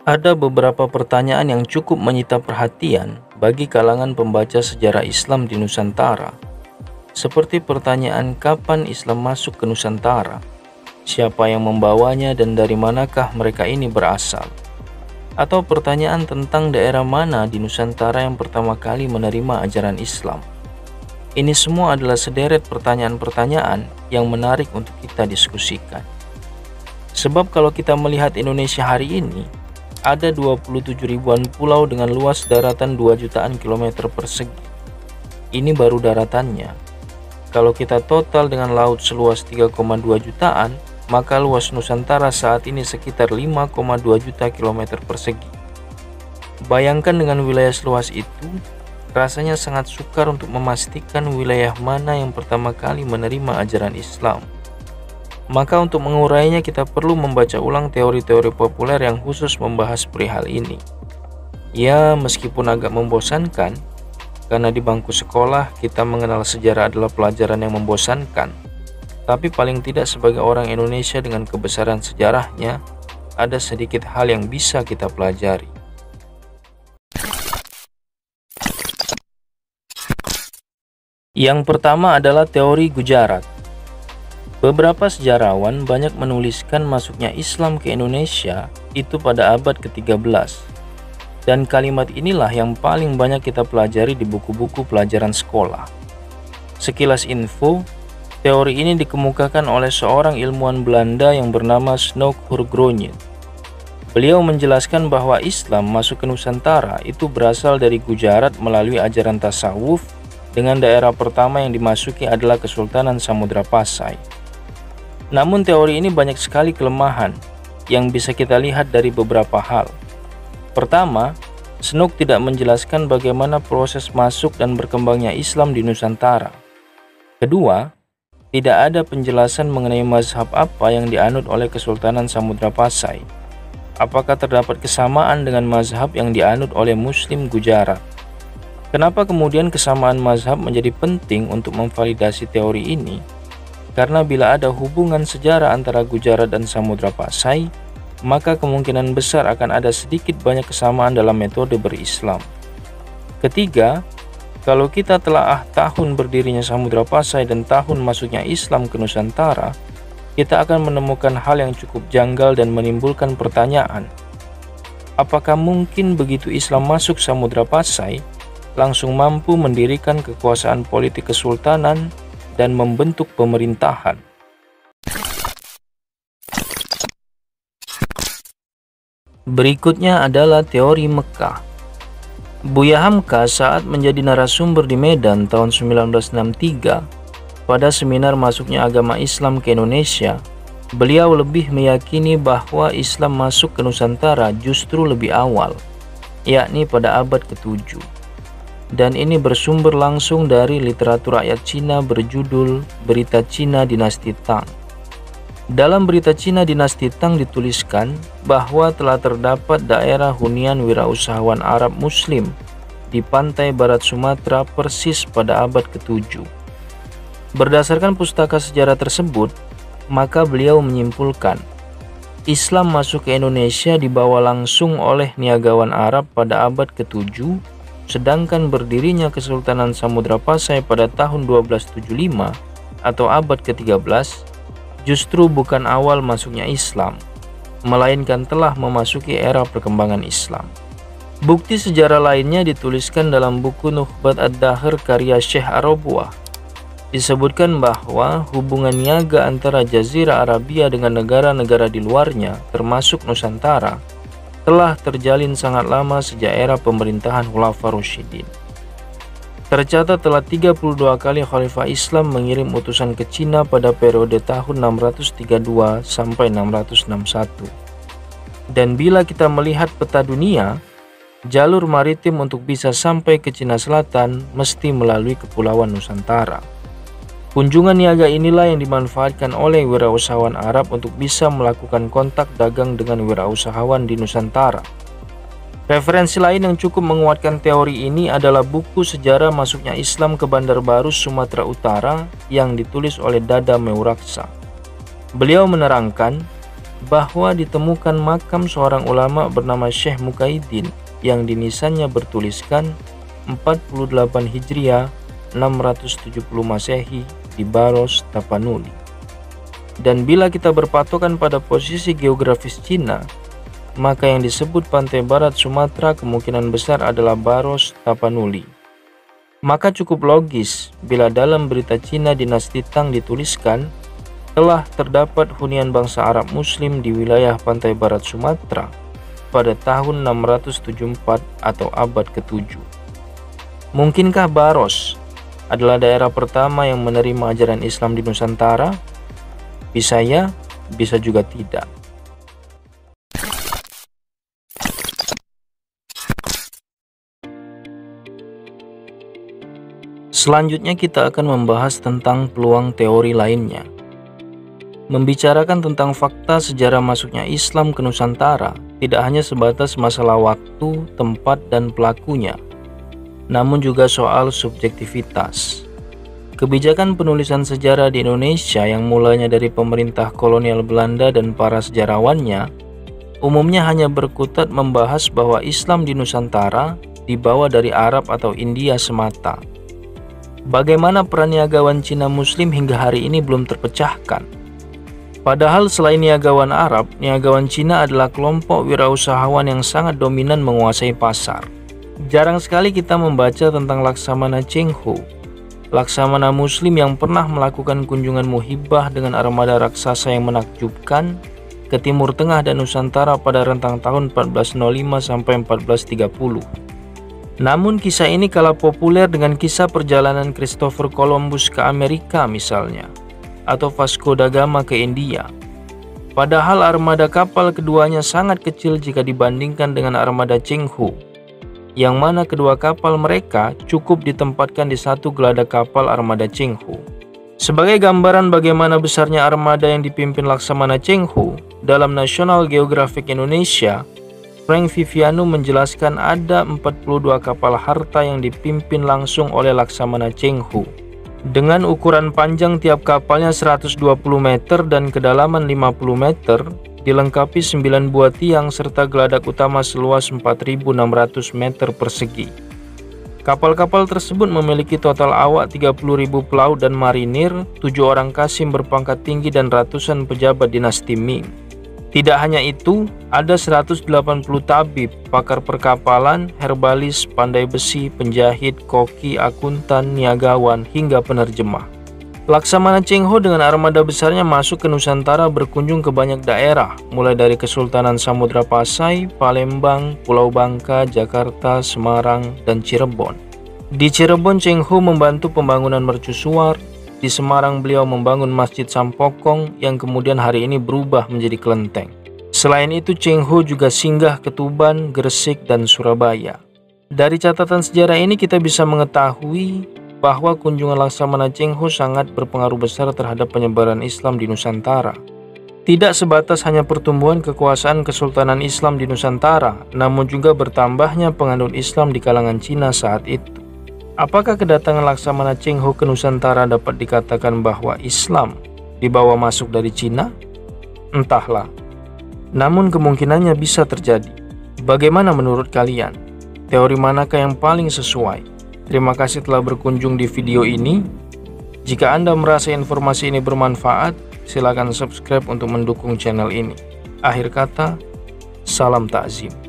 Ada beberapa pertanyaan yang cukup menyita perhatian bagi kalangan pembaca sejarah Islam di Nusantara, seperti pertanyaan kapan Islam masuk ke Nusantara, siapa yang membawanya dan dari manakah mereka ini berasal, atau pertanyaan tentang daerah mana di Nusantara yang pertama kali menerima ajaran Islam. Ini semua adalah sederet pertanyaan-pertanyaan yang menarik untuk kita diskusikan. Sebab kalau kita melihat Indonesia hari ini, ada 27 ribuan pulau dengan luas daratan 2 jutaan kilometer persegi. Ini baru daratannya. Kalau kita total dengan laut seluas 3,2 jutaan, maka luas Nusantara saat ini sekitar 5,2 juta kilometer persegi. Bayangkan dengan wilayah seluas itu, rasanya sangat sukar untuk memastikan wilayah mana yang pertama kali menerima ajaran Islam. Maka untuk mengurainya kita perlu membaca ulang teori-teori populer yang khusus membahas perihal ini. Ya, meskipun agak membosankan, karena di bangku sekolah kita mengenal sejarah adalah pelajaran yang membosankan, tapi paling tidak sebagai orang Indonesia dengan kebesaran sejarahnya, ada sedikit hal yang bisa kita pelajari. Yang pertama adalah teori Gujarat. Beberapa sejarawan banyak menuliskan masuknya Islam ke Indonesia itu pada abad ke-13. Dan kalimat inilah yang paling banyak kita pelajari di buku-buku pelajaran sekolah. Sekilas info, teori ini dikemukakan oleh seorang ilmuwan Belanda yang bernama Snoek Hurgronje. Beliau menjelaskan bahwa Islam masuk ke Nusantara itu berasal dari Gujarat melalui ajaran tasawuf, dengan daerah pertama yang dimasuki adalah Kesultanan Samudra Pasai. Namun teori ini banyak sekali kelemahan yang bisa kita lihat dari beberapa hal. Pertama, Snoek tidak menjelaskan bagaimana proses masuk dan berkembangnya Islam di Nusantara. Kedua, tidak ada penjelasan mengenai mazhab apa yang dianut oleh Kesultanan Samudra Pasai. Apakah terdapat kesamaan dengan mazhab yang dianut oleh Muslim Gujarat? Kenapa kemudian kesamaan mazhab menjadi penting untuk memvalidasi teori ini? Karena bila ada hubungan sejarah antara Gujarat dan Samudra Pasai, maka kemungkinan besar akan ada sedikit banyak kesamaan dalam metode berislam. Ketiga, kalau kita telaah tahun berdirinya Samudra Pasai dan tahun masuknya Islam ke Nusantara, kita akan menemukan hal yang cukup janggal dan menimbulkan pertanyaan. Apakah mungkin begitu Islam masuk Samudra Pasai, langsung mampu mendirikan kekuasaan politik kesultanan dan membentuk pemerintahan? Berikutnya adalah teori Mekah. Buya Hamka saat menjadi narasumber di Medan tahun 1963 pada seminar masuknya agama Islam ke Indonesia, beliau lebih meyakini bahwa Islam masuk ke Nusantara justru lebih awal, yakni pada abad ke-7. Dan ini bersumber langsung dari literatur rakyat Cina berjudul Berita Cina Dinasti Tang. Dalam Berita Cina Dinasti Tang dituliskan bahwa telah terdapat daerah hunian wirausahawan Arab Muslim di pantai barat Sumatera persis pada abad ke-7. Berdasarkan pustaka sejarah tersebut, maka beliau menyimpulkan Islam masuk ke Indonesia dibawa langsung oleh niagawan Arab pada abad ke-7, sedangkan berdirinya Kesultanan Samudra Pasai pada tahun 1275 atau abad ke-13 justru bukan awal masuknya Islam, melainkan telah memasuki era perkembangan Islam. Bukti sejarah lainnya dituliskan dalam buku Nukhbat ad-Dahr karya Syekh Ar-Rabuah. Disebutkan bahwa hubungan niaga antara Jazirah Arabia dengan negara-negara di luarnya, termasuk Nusantara, telah terjalin sangat lama sejak era pemerintahan Khulafaur Rasyidin. Tercatat telah 32 kali Khalifah Islam mengirim utusan ke Cina pada periode tahun 632 sampai 661. Dan bila kita melihat peta dunia, jalur maritim untuk bisa sampai ke Cina Selatan mesti melalui Kepulauan Nusantara. Kunjungan niaga inilah yang dimanfaatkan oleh wirausahawan Arab untuk bisa melakukan kontak dagang dengan wirausahawan di Nusantara. Referensi lain yang cukup menguatkan teori ini adalah buku sejarah masuknya Islam ke Bandar Baru, Sumatera Utara yang ditulis oleh Dada Meuraksa. Beliau menerangkan, bahwa ditemukan makam seorang ulama bernama Syekh Mukaidin yang di nisannya bertuliskan 48 Hijriah 670 Masehi di Baros, Tapanuli. Dan bila kita berpatokan pada posisi geografis Cina, maka yang disebut pantai barat Sumatera kemungkinan besar adalah Baros, Tapanuli. Maka cukup logis bila dalam berita Cina dinasti Tang dituliskan telah terdapat hunian bangsa Arab Muslim di wilayah pantai barat Sumatera pada tahun 674 atau abad ke-7. Mungkinkah Baros adalah daerah pertama yang menerima ajaran Islam di Nusantara? Bisa ya, bisa juga tidak. Selanjutnya kita akan membahas tentang peluang teori lainnya. Membicarakan tentang fakta sejarah masuknya Islam ke Nusantara tidak hanya sebatas masalah waktu, tempat, dan pelakunya, namun juga soal subjektivitas. Kebijakan penulisan sejarah di Indonesia yang mulanya dari pemerintah kolonial Belanda dan para sejarawannya, umumnya hanya berkutat membahas bahwa Islam di Nusantara dibawa dari Arab atau India semata. Bagaimana peran niagawan Cina Muslim hingga hari ini belum terpecahkan. Padahal selain niagawan Arab, niagawan Cina adalah kelompok wirausahawan yang sangat dominan menguasai pasar. Jarang sekali kita membaca tentang Laksamana Cheng Ho, Laksamana Muslim yang pernah melakukan kunjungan muhibah dengan armada raksasa yang menakjubkan ke Timur Tengah dan Nusantara pada rentang tahun 1405 sampai 1430. Namun kisah ini kalah populer dengan kisah perjalanan Christopher Columbus ke Amerika misalnya, atau Vasco da Gama ke India. Padahal armada kapal keduanya sangat kecil jika dibandingkan dengan armada Cheng Ho, yang mana kedua kapal mereka cukup ditempatkan di satu geladak kapal armada Cheng Ho. Sebagai gambaran bagaimana besarnya armada yang dipimpin Laksamana Cheng Ho, dalam National Geographic Indonesia, Frank Viviano menjelaskan ada 42 kapal harta yang dipimpin langsung oleh Laksamana Cheng Ho. Dengan ukuran panjang tiap kapalnya 120 meter dan kedalaman 50 meter, dilengkapi 9 buah tiang serta geladak utama seluas 4.600 meter persegi. Kapal-kapal tersebut memiliki total awak 30.000 pelaut dan marinir, 7 orang kasim berpangkat tinggi dan ratusan pejabat dinasti Ming. Tidak hanya itu, ada 180 tabib, pakar perkapalan, herbalis, pandai besi, penjahit, koki, akuntan, niagawan, hingga penerjemah. Laksamana Cheng Ho dengan armada besarnya masuk ke Nusantara berkunjung ke banyak daerah, mulai dari Kesultanan Samudra Pasai, Palembang, Pulau Bangka, Jakarta, Semarang, dan Cirebon. Di Cirebon, Cheng Ho membantu pembangunan mercusuar. Di Semarang beliau membangun Masjid Sampokong yang kemudian hari ini berubah menjadi kelenteng. Selain itu Cheng Ho juga singgah ke Tuban, Gresik, dan Surabaya. Dari catatan sejarah ini kita bisa mengetahui bahwa kunjungan Laksamana Cheng Ho sangat berpengaruh besar terhadap penyebaran Islam di Nusantara. Tidak sebatas hanya pertumbuhan kekuasaan Kesultanan Islam di Nusantara, namun juga bertambahnya penganut Islam di kalangan Cina saat itu. Apakah kedatangan Laksamana Cheng Ho ke Nusantara dapat dikatakan bahwa Islam dibawa masuk dari Cina? Entahlah. Namun kemungkinannya bisa terjadi. Bagaimana menurut kalian? Teori manakah yang paling sesuai? Terima kasih telah berkunjung di video ini. Jika Anda merasa informasi ini bermanfaat, silakan subscribe untuk mendukung channel ini. Akhir kata, salam takzim.